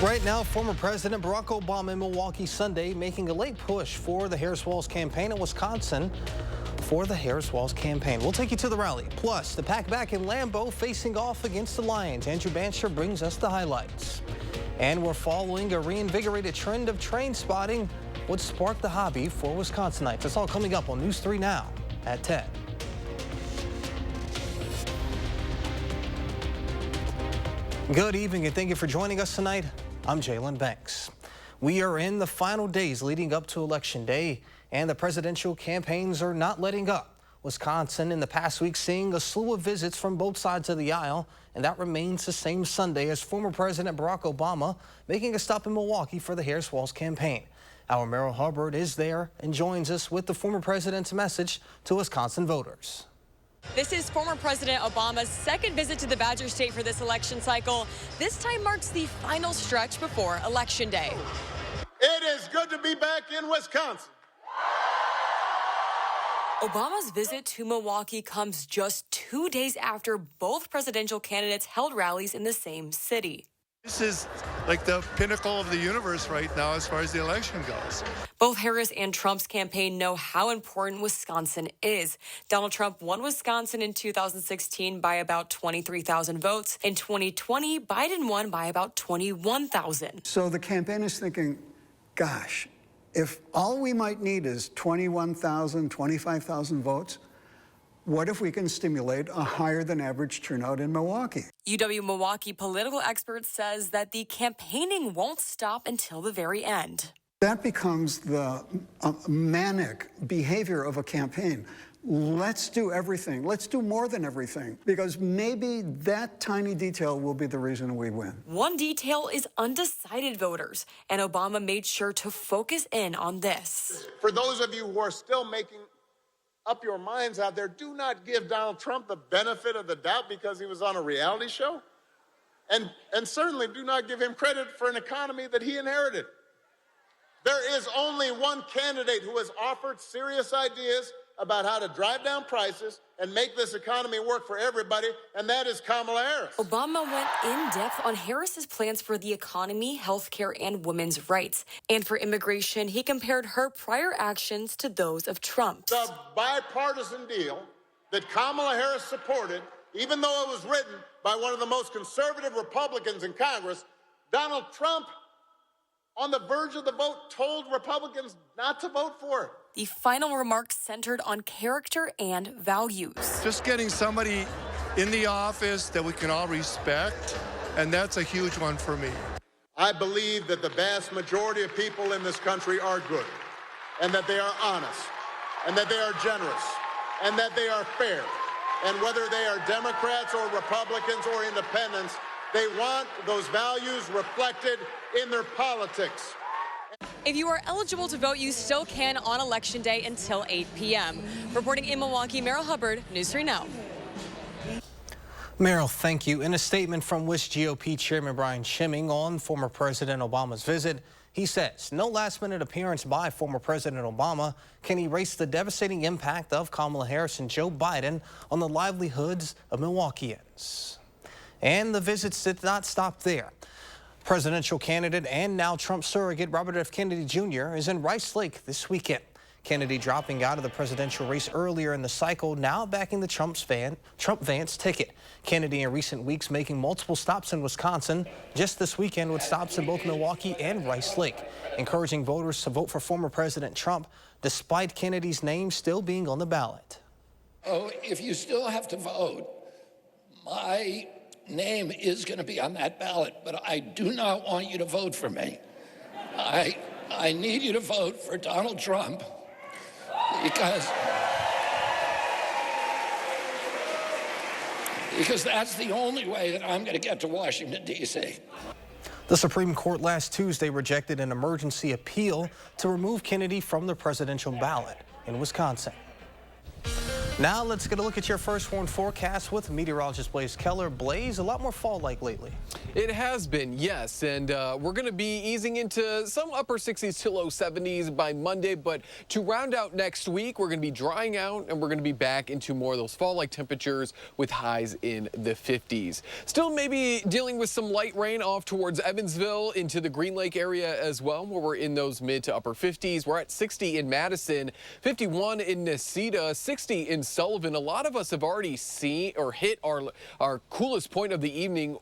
Right now, former President Barack Obama in Milwaukee Sunday making a late push for the Harris-Walz campaign in Wisconsin. We'll take you to the rally. Plus, the Pack back in Lambeau facing off against the Lions. Andrew Bancher brings us the highlights. And we're following a reinvigorated trend of train spotting. What sparked the hobby for Wisconsinites? It's all coming up on News 3 Now at 10. Good evening and thank you for joining us tonight. I'm Jalen Banks. We are in the final days leading up to Election Day, and the presidential campaigns are not letting up. Wisconsin in the past week seeing a slew of visits from both sides of the aisle, and that remains the same Sunday as former President Barack Obama making a stop in Milwaukee for the Harris-Walz campaign. Our Merrill Hubbard is there and joins us with the former president's message to Wisconsin voters. This is former President Obama's second visit to the Badger State for this election cycle. This time marks the final stretch before Election Day. It is good to be back in Wisconsin. Obama's visit to Milwaukee comes just 2 days after both presidential candidates held rallies in the same city. This is like the pinnacle of the universe right now as far as the election goes. Both Harris and Trump's campaign know how important Wisconsin is. Donald Trump won Wisconsin in 2016 by about 23,000 votes. In 2020, Biden won by about 21,000. So the campaign is thinking, gosh, if all we might need is 21,000, 25,000 votes, what if we can stimulate a higher than average turnout in Milwaukee? UW-Milwaukee political expert says that the campaigning won't stop until the very end. That becomes the manic behavior of a campaign. Let's do everything. Let's do more than everything, because maybe that tiny detail will be the reason we win. One detail is undecided voters, and Obama made sure to focus in on this. For those of you who are still making up your minds out there, do not give Donald Trump the benefit of the doubt because he was on a reality show. And certainly do not give him credit for an economy that he inherited. There is only one candidate who has offered serious ideas about how to drive down prices and make this economy work for everybody, and that is Kamala Harris. Obama went in depth on Harris's plans for the economy, healthcare, and women's rights. And for immigration, he compared her prior actions to those of Trump's. The bipartisan deal that Kamala Harris supported, even though it was written by one of the most conservative Republicans in Congress, Donald Trump, on the verge of the vote, told Republicans not to vote for it. The final remarks centered on character and values. Just getting somebody in the office that we can all respect, and that's a huge one for me. I believe that the vast majority of people in this country are good, and that they are honest, and that they are generous, and that they are fair. And whether they are Democrats or Republicans or independents, they want those values reflected in their politics. If you are eligible to vote, you still can on Election Day until 8 p.m. Reporting in Milwaukee, Merrill Hubbard, News 3 Now. Merrill, thank you. In a statement from WISC-GOP Chairman Brian Schimming on former President Obama's visit, he says no last-minute appearance by former President Obama can erase the devastating impact of Kamala Harris and Joe Biden on the livelihoods of Milwaukeeans. And the visits did not stop there. Presidential candidate and now Trump surrogate Robert F. Kennedy Jr. is in Rice Lake this weekend. Kennedy dropping out of the presidential race earlier in the cycle, now backing the Trump-Vance ticket. Kennedy in recent weeks making multiple stops in Wisconsin, just this weekend with stops in both Milwaukee and Rice Lake, encouraging voters to vote for former President Trump, despite Kennedy's name still being on the ballot. Oh, if you still have to vote, my name is going to be on that ballot, but I do not want you to vote for me. I need you to vote for Donald Trump because that's the only way that I'm going to get to Washington, D.C. The Supreme Court last Tuesday rejected an emergency appeal to remove Kennedy from the presidential ballot in Wisconsin. Now let's get a look at your first warn forecast with meteorologist Blaze Keller. Blaze, a lot more fall-like lately. It has been, yes, and we're going to be easing into some upper 60s to low 70s by Monday, but to round out next week, we're going to be drying out and we're going to be back into more of those fall-like temperatures with highs in the 50s. Still maybe dealing with some light rain off towards Evansville into the Green Lake area as well, where we're in those mid to upper 50s. We're at 60 in Madison, 51 in Necedah, 60 in Sullivan. A lot of us have already seen or hit our coolest point of the evening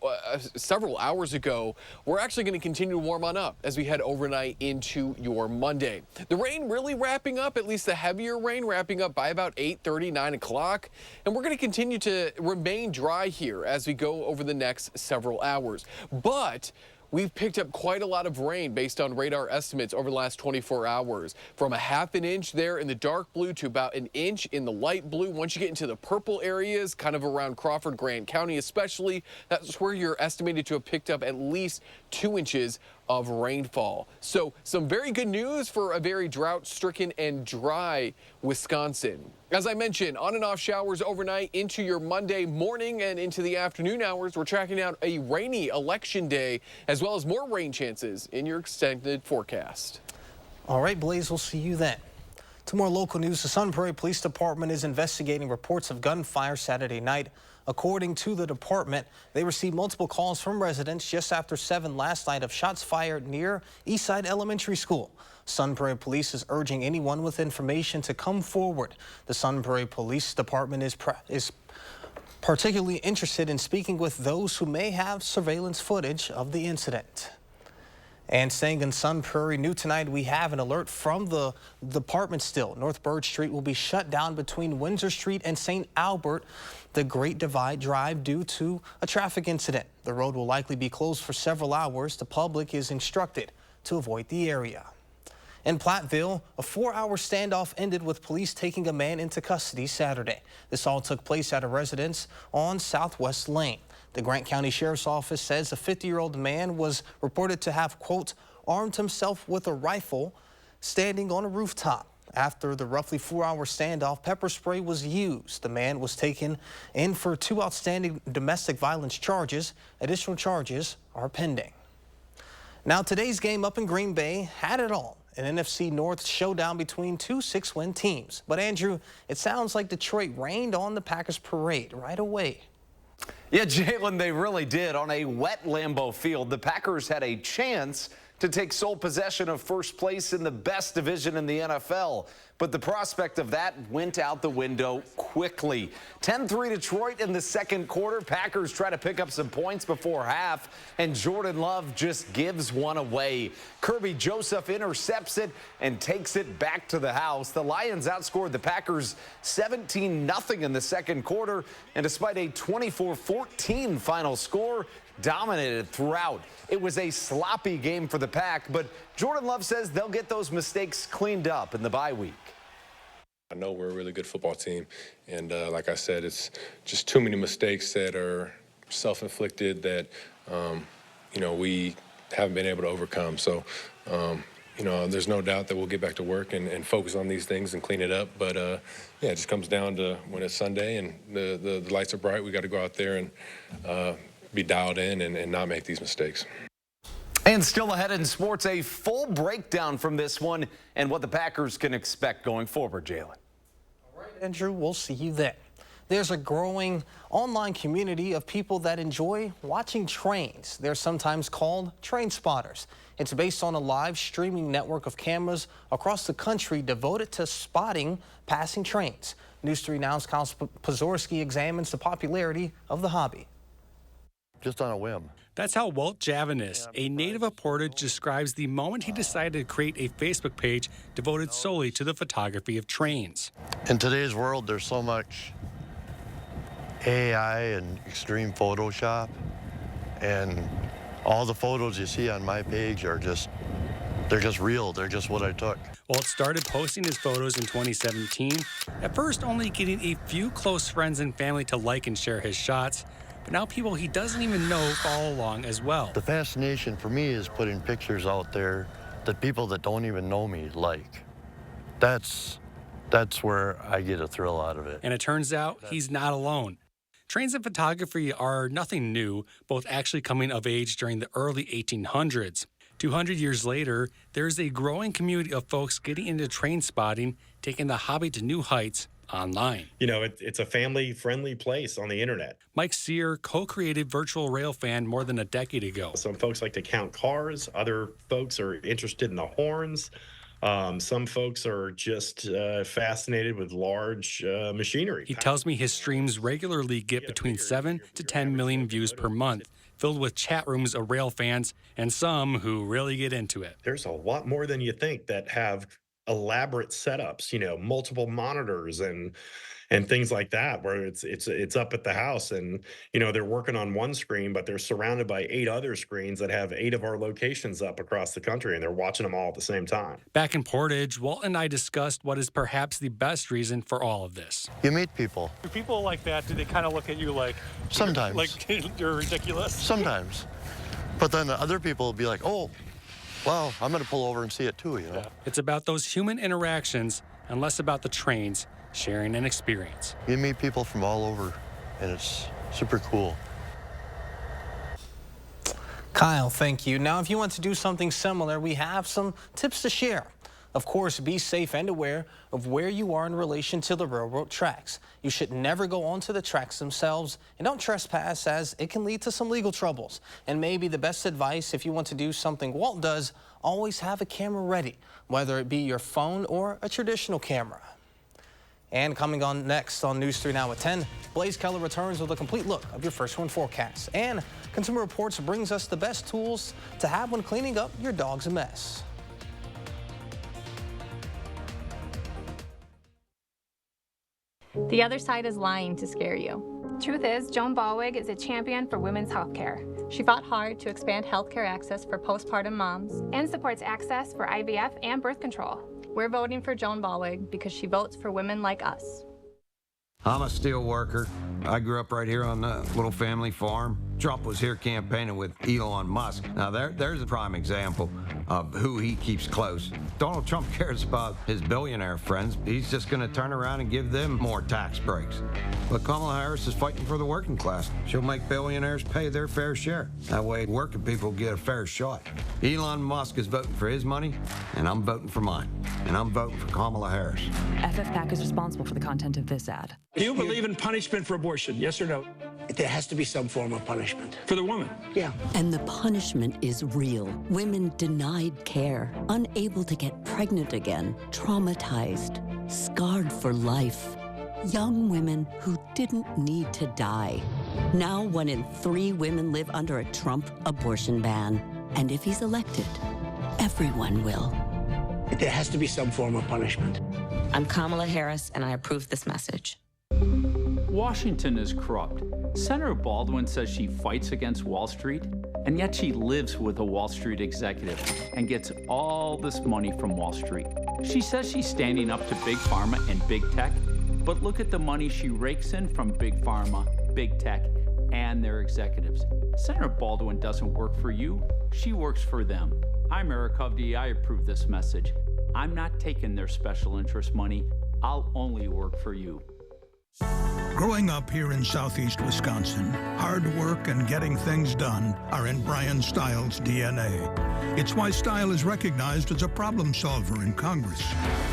several hours ago. We're actually going to continue to warm on up as we head overnight into your Monday. The rain really wrapping up, at least the heavier rain wrapping up by about 8:30, 9 o'clock. And we're going to continue to remain dry here as we go over the next several hours. But we've picked up quite a lot of rain based on radar estimates over the last 24 hours. From a half an inch there in the dark blue to about an inch in the light blue. Once you get into the purple areas, kind of around Crawford, Grant County especially, that's where you're estimated to have picked up at least 2 inches of rainfall. So some very good news for a very drought-stricken and dry Wisconsin. As I mentioned, on and off showers overnight into your Monday morning and into the afternoon hours. We're tracking out a rainy election day as well as more rain chances in your extended forecast. All right, Blaze, we'll see you then. To more local news, the Sun Prairie Police Department is investigating reports of gunfire Saturday night. According to the department, they received multiple calls from residents just after 7 last night of shots fired near Eastside Elementary School. Sun Prairie Police is urging anyone with information to come forward. The Sun Prairie Police Department is particularly interested in speaking with those who may have surveillance footage of the incident. And staying in Sun Prairie, new tonight, we have an alert from the department still. North Birch Street will be shut down between Windsor Street and St. Albert, the Great Divide Drive, due to a traffic incident. The road will likely be closed for several hours. The public is instructed to avoid the area. In Platteville, a 4-hour standoff ended with police taking a man into custody Saturday. This all took place at a residence on Southwest Lane. The Grant County Sheriff's Office says a 50-year-old man was reported to have, quote, armed himself with a rifle standing on a rooftop. After the roughly 4-hour standoff, pepper spray was used. The man was taken in for 2 outstanding domestic violence charges. Additional charges are pending. Now, today's game up in Green Bay had it all. An NFC North showdown between 2 6-win teams. But, Andrew, it sounds like Detroit rained on the Packers parade right away. Yeah, Jalen, they really did. On a wet Lambeau Field, the Packers had a chance to take sole possession of first place in the best division in the NFL. But the prospect of that went out the window quickly. 10-3 Detroit in the second quarter. Packers try to pick up some points before half, and Jordan Love just gives one away. Kirby Joseph intercepts it and takes it back to the house. The Lions outscored the Packers 17-0 in the second quarter, and despite a 24-14 final score, dominated throughout. It was a sloppy game for the Pack, but Jordan Love says they'll get those mistakes cleaned up in the bye week. I know we're a really good football team, and like I said, it's just too many mistakes that are self-inflicted that, we haven't been able to overcome. So, there's no doubt that we'll get back to work and focus on these things and clean it up. But, it just comes down to when it's Sunday and the lights are bright, we got to go out there and be dialed in and not make these mistakes. And still ahead in sports, a full breakdown from this one and what the Packers can expect going forward, Jalen. All right, Andrew, we'll see you then. There's a growing online community of people that enjoy watching trains. They're sometimes called train spotters. It's based on a live streaming network of cameras across the country devoted to spotting passing trains. News 3 Now's Kyle Pazorski examines the popularity of the hobby. Just on a whim. That's how Walt Javanus, a native of Portage, describes the moment he decided to create a Facebook page devoted solely to the photography of trains. In today's world, there's so much AI and extreme Photoshop, and all the photos you see on my page are they're just real. They're just what I took. Walt started posting his photos in 2017, at first only getting a few close friends and family to like and share his shots. But now people he doesn't even know follow along as well. The fascination for me is putting pictures out there that people that don't even know me like. That's That's where I get a thrill out of it. And it turns out he's not alone. Trains in photography are nothing new, both actually coming of age during the early 1800s. 200 years later, there's a growing community of folks getting into train spotting, taking the hobby to new heights online. You know, it's a family-friendly place on the internet. Mike Sear co-created Virtual Railfan more than a decade ago. Some folks like to count cars. Other folks are interested in the horns. Some folks are just fascinated with large machinery. He tells me his streams regularly get between 7 to 10 million views per month, filled with chat rooms of rail fans and some who really get into it. There's a lot more than you think that have elaborate setups, you know, multiple monitors and things like that, where it's up at the house and, you know, they're working on one screen, but they're surrounded by 8 other screens that have 8 of our locations up across the country, and they're watching them all at the same time. Back in Portage, Walt and I discussed what is perhaps the best reason for all of this. You meet people. Do people like that, do they kind of look at you like... Sometimes. Like you're ridiculous? Sometimes. But then other people will be like, oh, well, I'm going to pull over and see it too, you know? Yeah. It's about those human interactions and less about the trains sharing an experience. You meet people from all over, and it's super cool. Kyle, thank you. Now, if you want to do something similar, we have some tips to share. Of course, be safe and aware of where you are in relation to the railroad tracks. You should never go onto the tracks themselves, and don't trespass, as it can lead to some legal troubles. And maybe the best advice, if you want to do something Walt does, always have a camera ready, whether it be your phone or a traditional camera. And coming on next on News 3 Now at 10, Blaze Keller returns with a complete look of your first one forecast. And Consumer Reports brings us the best tools to have when cleaning up your dog's mess. The other side is lying to scare you. Truth is, Joan Ballweg is a champion for women's health care. She fought hard to expand healthcare access for postpartum moms and supports access for IVF and birth control. We're voting for Joan Ballweg because she votes for women like us. I'm a steel worker. I grew up right here on a little family farm. Trump was here campaigning with Elon Musk. Now there's a prime example of who he keeps close. Donald Trump cares about his billionaire friends. He's just going to turn around and give them more tax breaks. But Kamala Harris is fighting for the working class. She'll make billionaires pay their fair share. That way working people get a fair shot. Elon Musk is voting for his money, and I'm voting for mine. And I'm voting for Kamala Harris. FFPAC is responsible for the content of this ad. Do you believe in punishment for abortion? Yes or no? There has to be some form of punishment. For the woman? Yeah. And the punishment is real. Women denied care, unable to get pregnant again, traumatized, scarred for life. Young women who didn't need to die. Now 1 in 3 women live under a Trump abortion ban. And if he's elected, everyone will. There has to be some form of punishment. I'm Kamala Harris, and I approve this message. Washington is corrupt. Senator Baldwin says she fights against Wall Street, and yet she lives with a Wall Street executive and gets all this money from Wall Street. She says she's standing up to Big Pharma and Big Tech, but look at the money she rakes in from Big Pharma, Big Tech, and their executives. Senator Baldwin doesn't work for you, she works for them. I'm Eric Hovde, I approve this message. I'm not taking their special interest money, I'll only work for you. Growing up here in southeast Wisconsin, hard work and getting things done are in Brian Stiles' DNA. It's why Stiles is recognized as a problem solver in Congress.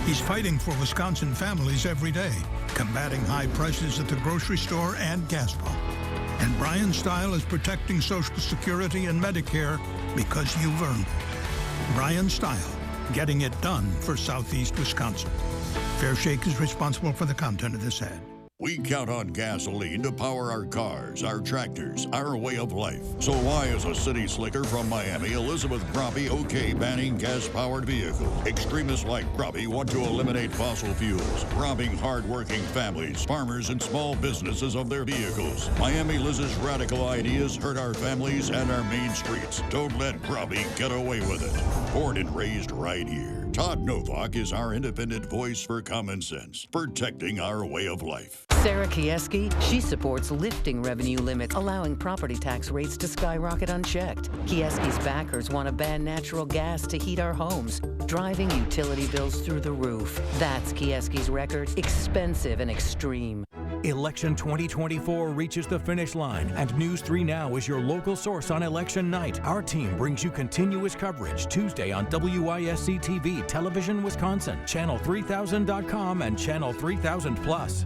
He's fighting for Wisconsin families every day, combating high prices at the grocery store and gas pump. And Brian Stiles is protecting Social Security and Medicare because you've earned it. Brian Stiles, getting it done for southeast Wisconsin. Fair Shake is responsible for the content of this ad. We count on gasoline to power our cars, our tractors, our way of life. So why is a city slicker from Miami, Elizabeth Groppe, okay banning gas-powered vehicles? Extremists like Groppe want to eliminate fossil fuels, robbing hard-working families, farmers, and small businesses of their vehicles. Miami Liz's radical ideas hurt our families and our main streets. Don't let Groppe get away with it. Born and raised right here. Todd Novak is our independent voice for common sense, protecting our way of life. Sarah Kieski, she supports lifting revenue limits, allowing property tax rates to skyrocket unchecked. Kieski's backers want to ban natural gas to heat our homes, driving utility bills through the roof. That's Kieski's record, expensive and extreme. Election 2024 reaches the finish line, and News 3 Now is your local source on election night. Our team brings you continuous coverage Tuesday on WISC-TV, Television Wisconsin, Channel 3000.com, and Channel 3000 Plus.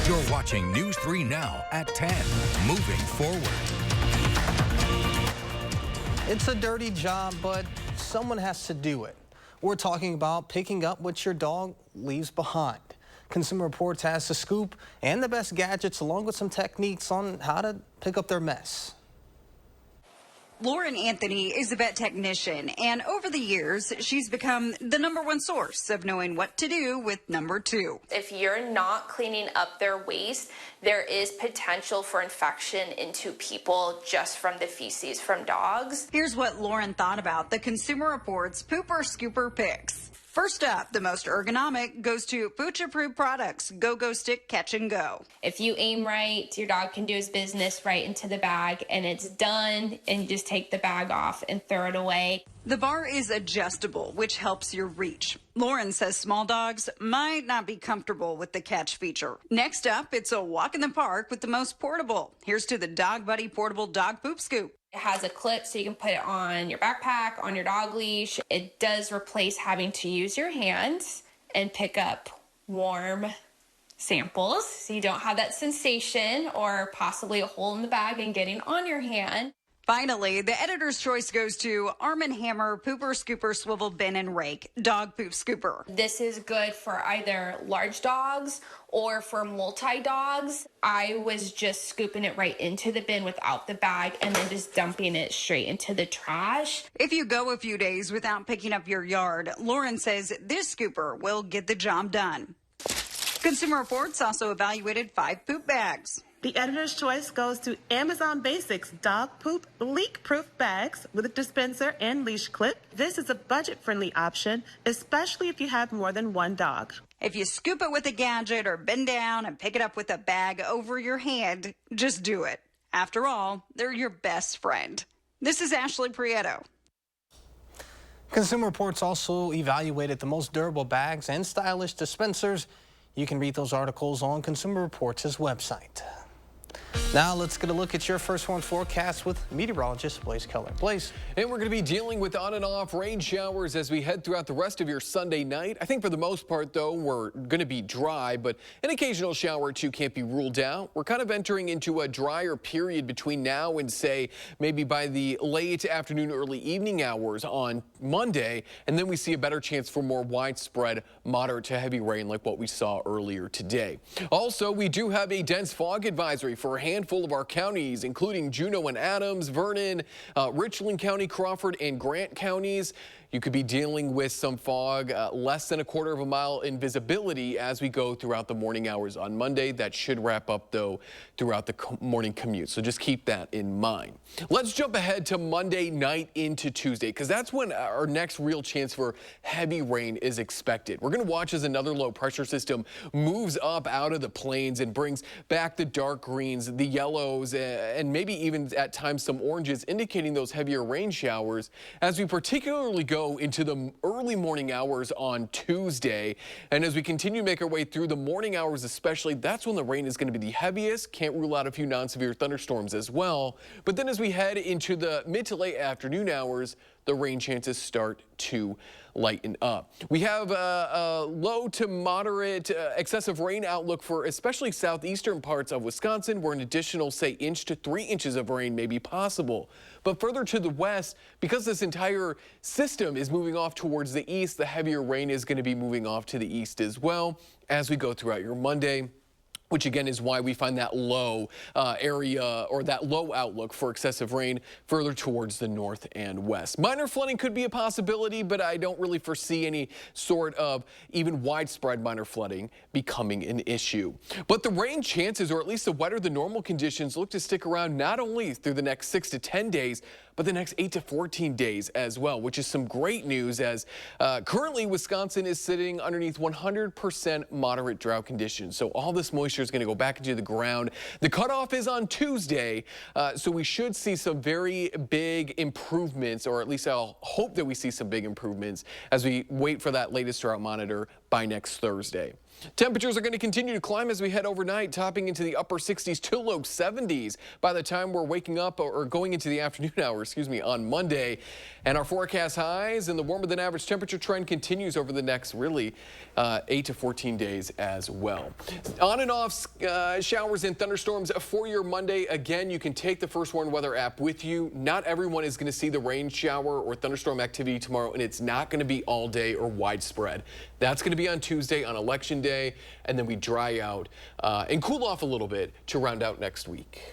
You're watching News 3 Now at 10. Moving forward. It's a dirty job, but someone has to do it. We're talking about picking up what your dog leaves behind. Consumer Reports has the scoop and the best gadgets, along with some techniques on how to pick up their mess. Lauren Anthony is a vet technician, and over the years, she's become the #1 source of knowing what to do with number 2. If you're not cleaning up their waste, there is potential for infection into people just from the feces from dogs. Here's what Lauren thought about the Consumer Reports Pooper Scooper Picks. First up, the most ergonomic goes to Pooch Approved Products Go-Go Stick Catch and Go. If you aim right, your dog can do his business right into the bag, and it's done, and you just take the bag off and throw it away. The bar is adjustable, which helps your reach. Lauren says small dogs might not be comfortable with the catch feature. Next up, it's a walk in the park with the most portable. Here's to the Dog Buddy Portable Dog Poop Scoop. It has a clip so you can put it on your backpack, on your dog leash. It does replace having to use your hands and pick up warm samples, so you don't have that sensation or possibly a hole in the bag and getting on your hand. Finally, the editor's choice goes to Arm & Hammer Pooper Scooper Swivel Bin and Rake Dog Poop Scooper. This is good for either large dogs or for multi-dogs. I was just scooping it right into the bin without the bag and then just dumping it straight into the trash. If you go a few days without picking up your yard, Lauren says this scooper will get the job done. Consumer Reports also evaluated 5 poop bags. The editor's choice goes to Amazon Basics Dog Poop Leak-Proof Bags with a dispenser and leash clip. This is a budget-friendly option, especially if you have more than one dog. If you scoop it with a gadget or bend down and pick it up with a bag over your hand, just do it. After all, they're your best friend. This is Ashley Prieto. Consumer Reports also evaluated the most durable bags and stylish dispensers. You can read those articles on Consumer Reports' website. Now let's get a look at your first one forecast with meteorologist Blaze Keller. Blaze. And we're going to be dealing with on and off rain showers as we head throughout the rest of your Sunday night. I think for the most part, though, we're going to be dry, but an occasional shower or two can't be ruled out. We're kind of entering into a drier period between now and, say, maybe by the late afternoon, early evening hours on Monday, and then we see a better chance for more widespread moderate to heavy rain like what we saw earlier today. Also, we do have a dense fog advisory for a handful of our counties, including Juneau and Adams, Vernon, Richland County, Crawford, and Grant counties. You could be dealing with some fog, less than a quarter of a mile in visibility as we go throughout the morning hours on Monday. That should wrap up, though, throughout the morning commute. So just keep that in mind. Let's jump ahead to Monday night into Tuesday, because that's when our next real chance for heavy rain is expected. We're going to watch as another low pressure system moves up out of the plains and brings back the dark greens, the yellows, and maybe even at times some oranges, indicating those heavier rain showers as we particularly go into the early morning hours on Tuesday. And as we continue to make our way through the morning hours especially, that's when the rain is going to be the heaviest. Can't rule out a few non-severe thunderstorms as well. But then as we head into the mid to late afternoon hours, the rain chances start to lighten up. We have a low to moderate excessive rain outlook for especially southeastern parts of Wisconsin, where an additional, say, inch to 3 inches of rain may be possible. But further to the west, because this entire system is moving off towards the east, the heavier rain is going to be moving off to the east as well as we go throughout your Monday, which again is why we find that low area or that low outlook for excessive rain further towards the north and west. Minor flooding could be a possibility, but I don't really foresee any sort of even widespread minor flooding becoming an issue. But the rain chances, or at least the wetter than normal conditions, look to stick around not only through the next 6 to 10 days, but the next 8 to 14 days as well, which is some great news as currently Wisconsin is sitting underneath 100% moderate drought conditions. So all this moisture is going to go back into the ground. The cutoff is on Tuesday, so we should see some very big improvements, or at least I'll hope that we see some big improvements as we wait for that latest drought monitor by next Thursday. Temperatures are going to continue to climb as we head overnight, topping into the upper 60s to low 70s by the time we're waking up or going into the afternoon hour, on Monday. And our forecast highs and the warmer than average temperature trend continues over the next 8 to 14 days as well. On and off showers and thunderstorms for your Monday. Again, you can take the First Warn Weather app with you. Not everyone is going to see the rain shower or thunderstorm activity tomorrow, and it's not going to be all day or widespread. That's going to be on Tuesday on Election Day, and then we dry out and cool off a little bit to round out next week.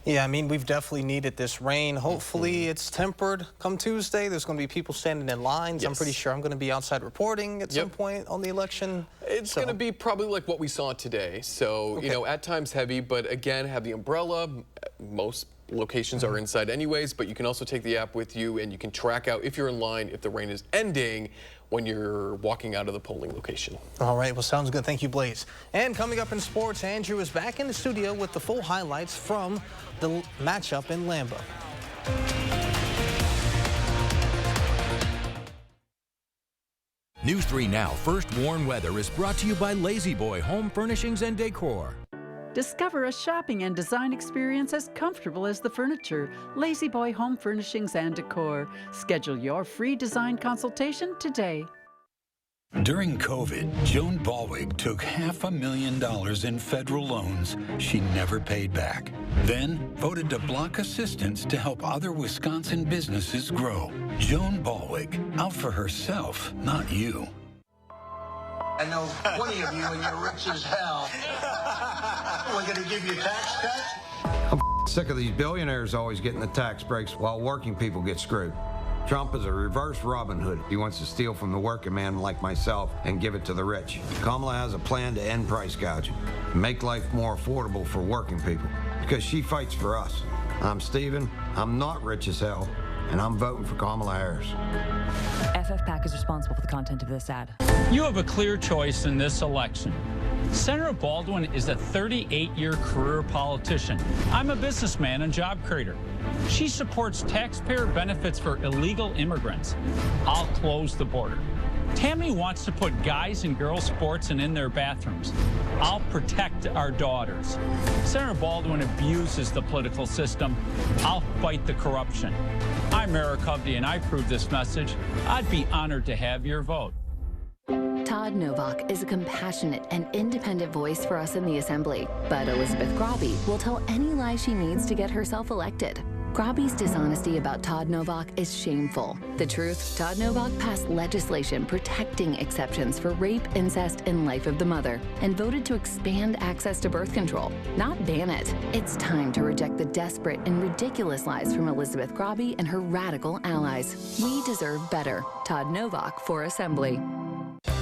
Yeah, I mean, we've definitely needed this rain. Hopefully it's tempered come Tuesday. There's going to be people standing in lines. Yes. I'm pretty sure I'm going to be outside reporting at some point on the election. It's going to be probably like what we saw today. So, at times heavy, but again, have the umbrella. Most locations are inside anyways, but you can also take the app with you and you can track out if you're in line, if the rain is ending when you're walking out of the polling location. All right, well, sounds good. Thank you, Blaze. And coming up in sports, Andrew is back in the studio with the full highlights from the matchup in Lambeau. News 3 Now First Warn Weather is brought to you by Lazy Boy Home Furnishings and Decor. Discover a shopping and design experience as comfortable as the furniture. Lazy Boy Home Furnishings and Decor. Schedule your free design consultation today. During COVID, Joan Balwig took $500,000 in federal loans she never paid back. Then voted to block assistance to help other Wisconsin businesses grow. Joan Balwig, out for herself, not you. I know 20 of you and you're rich as hell. We're going to give you tax cuts? I'm sick of these billionaires always getting the tax breaks while working people get screwed. Trump is a reverse Robin Hood. He wants to steal from the working man like myself and give it to the rich. Kamala has a plan to end price gouging and make life more affordable for working people because she fights for us. I'm Steven. I'm not rich as hell, and I'm voting for Kamala Harris. FFPAC is responsible for the content of this ad. You have a clear choice in this election. Senator Baldwin is a 38-year career politician. I'm a businessman and job creator. She supports taxpayer benefits for illegal immigrants. I'll close the border. Tammy wants to put guys and girls sports in their bathrooms. I'll protect our daughters. Senator Baldwin abuses the political system. I'll fight the corruption. I'm Eric Hovde, and I approve this message. I'd be honored to have your vote. Todd Novak is a compassionate and independent voice for us in the Assembly, but Elizabeth Grobby will tell any lie she needs to get herself elected. Grobby's dishonesty about Todd Novak is shameful. The truth, Todd Novak passed legislation protecting exceptions for rape, incest, and life of the mother, and voted to expand access to birth control, not ban it. It's time to reject the desperate and ridiculous lies from Elizabeth Grobby and her radical allies. We deserve better. Todd Novak for Assembly.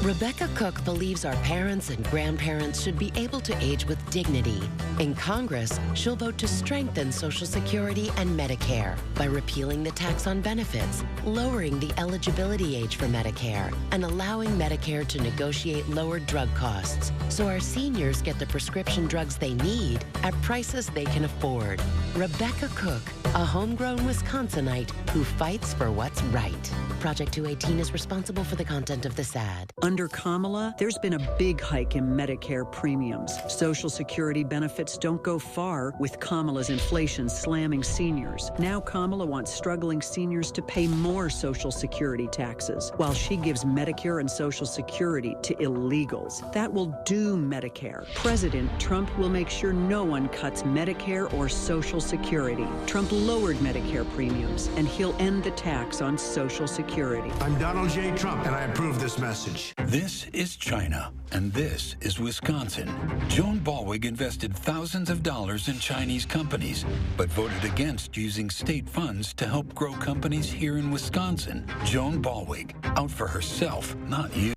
Rebecca Cook believes our parents and grandparents should be able to age with dignity. In Congress, she'll vote to strengthen Social Security and Medicare by repealing the tax on benefits, lowering the eligibility age for Medicare, and allowing Medicare to negotiate lower drug costs so our seniors get the prescription drugs they need at prices they can afford. Rebecca Cook, a homegrown Wisconsinite who fights for what's right. Project 218 is responsible for the content of this ad. Under Kamala, there's been a big hike in Medicare premiums. Social Security benefits don't go far with Kamala's inflation slamming seniors. Now Kamala wants struggling seniors to pay more Social Security taxes, while she gives Medicare and Social Security to illegals. That will doom Medicare. President Trump will make sure no one cuts Medicare or Social Security. Trump lowered Medicare premiums, and he'll end the tax on Social Security. I'm Donald J. Trump, and I approve this message. This is China, and this is Wisconsin. Joan Balwig invested thousands of dollars in Chinese companies, but voted against using state funds to help grow companies here in Wisconsin. Joan Balwig, out for herself, not you.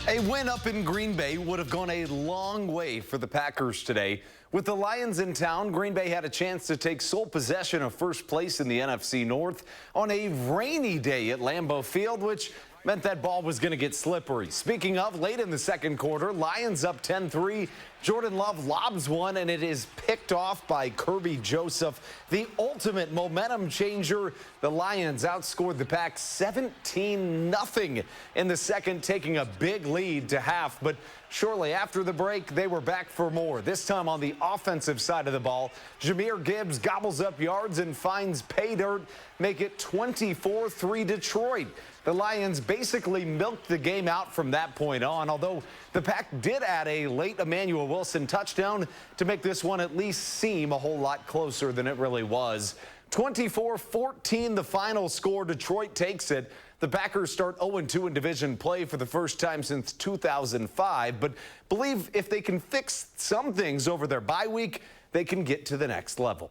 A win up in Green Bay would have gone a long way for the Packers today. With the Lions in town, Green Bay had a chance to take sole possession of first place in the NFC North on a rainy day at Lambeau Field, which meant that ball was going to get slippery. Speaking of, late in the second quarter, Lions up 10-3. Jordan Love lobs one, and it is picked off by Kirby Joseph. The ultimate momentum changer. The Lions outscored the Pack 17-0 in the second, taking a big lead to half. But shortly after the break, they were back for more. This time on the offensive side of the ball, Jahmyr Gibbs gobbles up yards and finds pay dirt, make it 24-3 Detroit. The Lions basically milked the game out from that point on, although the Pack did add a late Emmanuel Wilson touchdown to make this one at least seem a whole lot closer than it really was. 24-14 the final score. Detroit takes it. The Packers start 0-2 in division play for the first time since 2005, but believe if they can fix some things over their bye week, they can get to the next level.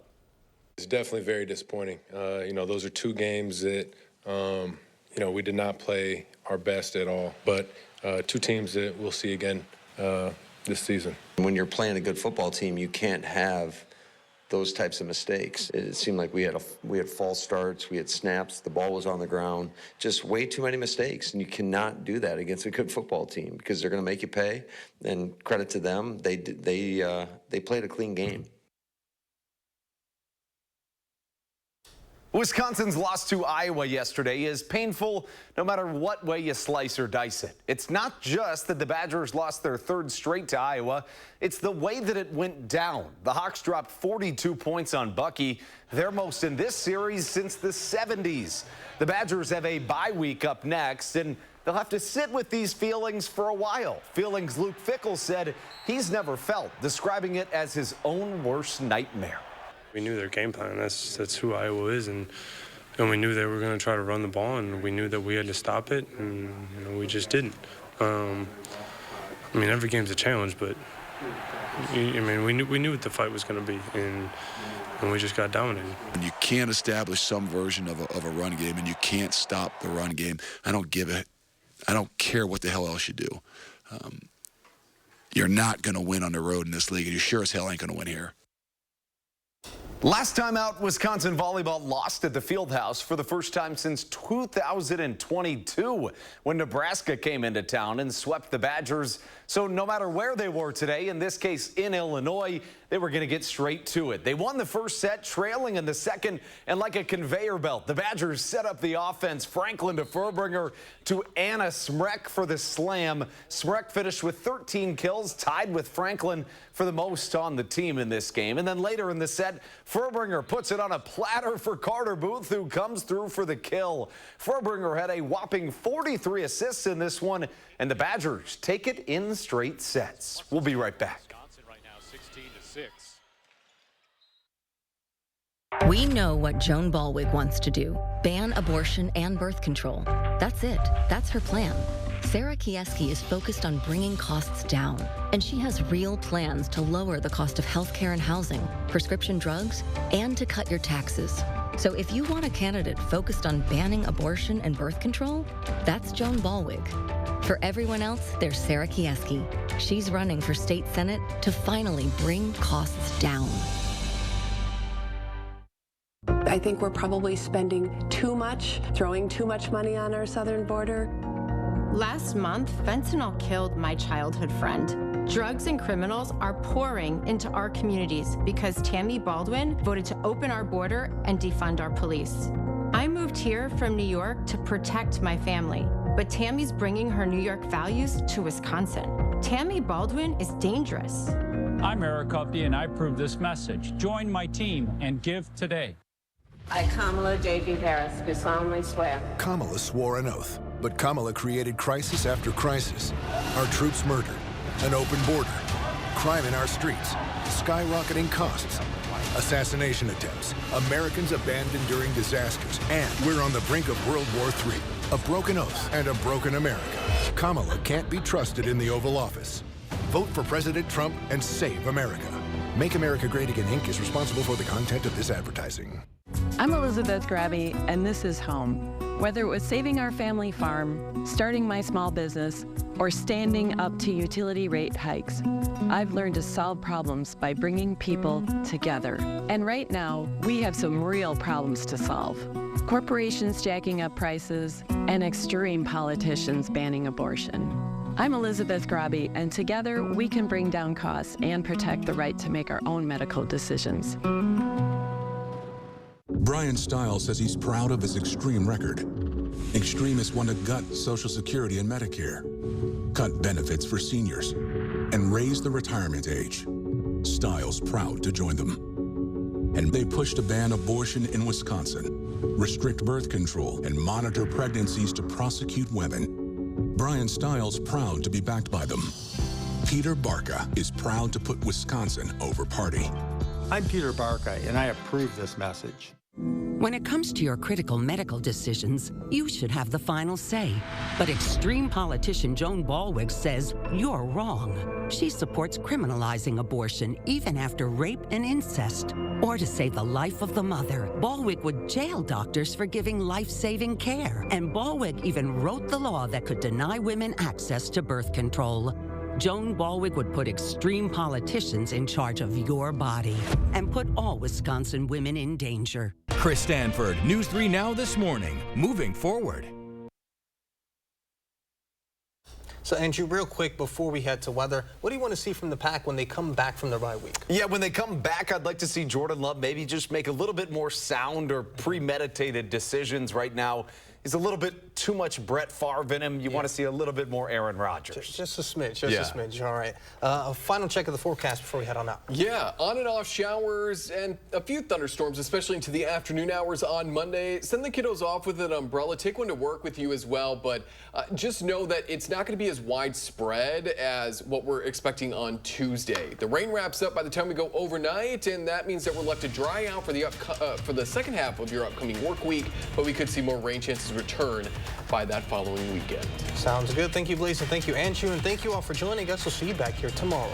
It's definitely very disappointing. Those are two games that, we did not play our best at all, but two teams that we'll see again this season. When you're playing a good football team, you can't have those types of mistakes. It seemed like we had false starts, we had snaps, the ball was on the ground, just way too many mistakes, and you cannot do that against a good football team because they're going to make you pay. And credit to them, they played a clean game. Wisconsin's loss to Iowa yesterday is painful no matter what way you slice or dice it. It's not just that the Badgers lost their third straight to Iowa, it's the way that it went down. The Hawks dropped 42 points on Bucky, their most in this series since the 70s. The Badgers have a bye week up next, and they'll have to sit with these feelings for a while. Feelings Luke Fickell said he's never felt, describing it as his own worst nightmare. We knew their game plan. That's who Iowa is, and we knew they were going to try to run the ball, and we knew that we had to stop it, and we just didn't. Every game's a challenge, but we knew what the fight was going to be, and we just got dominated. When you can't establish some version of a run game, and you can't stop the run game, I don't care what the hell else you do. You're not going to win on the road in this league, and you sure as hell ain't going to win here. Last time out, Wisconsin volleyball lost at the Fieldhouse for the first time since 2022 when Nebraska came into town and swept the Badgers. So no matter where they were today, in this case in Illinois, they were going to get straight to it. They won the first set, trailing in the second, and like a conveyor belt, the Badgers set up the offense. Franklin to Furbringer to Anna Smrek for the slam. Smrek finished with 13 kills, tied with Franklin for the most on the team in this game. And then later in the set, Furbringer puts it on a platter for Carter Booth, who comes through for the kill. Furbringer had a whopping 43 assists in this one, and the Badgers take it in straight sets. We'll be right back. We know what Joan Ballwig wants to do. Ban abortion and birth control. That's it. That's her plan. Sarah Kieski is focused on bringing costs down, and she has real plans to lower the cost of healthcare and housing, prescription drugs, and to cut your taxes. So if you want a candidate focused on banning abortion and birth control, that's Joan Ballwig. For everyone else, there's Sarah Kieski. She's running for state senate to finally bring costs down. I think we're probably spending too much, throwing too much money on our southern border. Last month, fentanyl killed my childhood friend. Drugs and criminals are pouring into our communities because Tammy Baldwin voted to open our border and defund our police. I moved here from New York to protect my family, but Tammy's bringing her New York values to Wisconsin. Tammy Baldwin is dangerous. I'm Eric Upty, and I approve this message. Join my team and give today. I, Kamala J.B. Harris, do solemnly swear. Kamala swore an oath, but Kamala created crisis after crisis. Our troops murdered, an open border, crime in our streets, skyrocketing costs, assassination attempts, Americans abandoned during disasters, and we're on the brink of World War III. A broken oath and a broken America. Kamala can't be trusted in the Oval Office. Vote for President Trump and save America. Make America Great Again, Inc. is responsible for the content of this advertising. I'm Elizabeth Grabby, and this is home. Whether it was saving our family farm, starting my small business, or standing up to utility rate hikes, I've learned to solve problems by bringing people together. And right now, we have some real problems to solve. Corporations jacking up prices, and extreme politicians banning abortion. I'm Elizabeth Grabby, and together we can bring down costs and protect the right to make our own medical decisions. Brian Stiles says he's proud of his extreme record. Extreme has won to gut Social Security and Medicare, cut benefits for seniors, and raise the retirement age. Stiles proud to join them. And they pushed to ban abortion in Wisconsin, restrict birth control, and monitor pregnancies to prosecute women. Brian Stiles proud to be backed by them. Peter Barca is proud to put Wisconsin over party. I'm Peter Barca, and I approve this message. When it comes to your critical medical decisions, you should have the final say. But extreme politician Joan Ballweg says you're wrong. She supports criminalizing abortion even after rape and incest. Or to save the life of the mother, Ballweg would jail doctors for giving life-saving care. And Ballweg even wrote the law that could deny women access to birth control. Joan Ballweg would put extreme politicians in charge of your body and put all Wisconsin women in danger. Chris Stanford, News 3 Now This Morning, moving forward. So, Andrew, real quick before we head to weather, what do you want to see from the Pack when they come back from their bye week? Yeah, when they come back, I'd like to see Jordan Love maybe just make a little bit more sound or premeditated decisions. Right now, he's a little bit too much Brett Favre in him. You want to see a little bit more Aaron Rodgers. Just a smidge, a smidge. All right. A final check of the forecast before we head on out. Yeah, on and off showers and a few thunderstorms, especially into the afternoon hours on Monday. Send the kiddos off with an umbrella. Take one to work with you as well, but just know that it's not going to be as widespread as what we're expecting on Tuesday. The rain wraps up by the time we go overnight, and that means that we're left to dry out for the second half of your upcoming work week, but we could see more rain chances return by that following weekend. Sounds good. Thank you, Blaze, and thank you, Andrew, and thank you all for joining us. We'll see you back here tomorrow.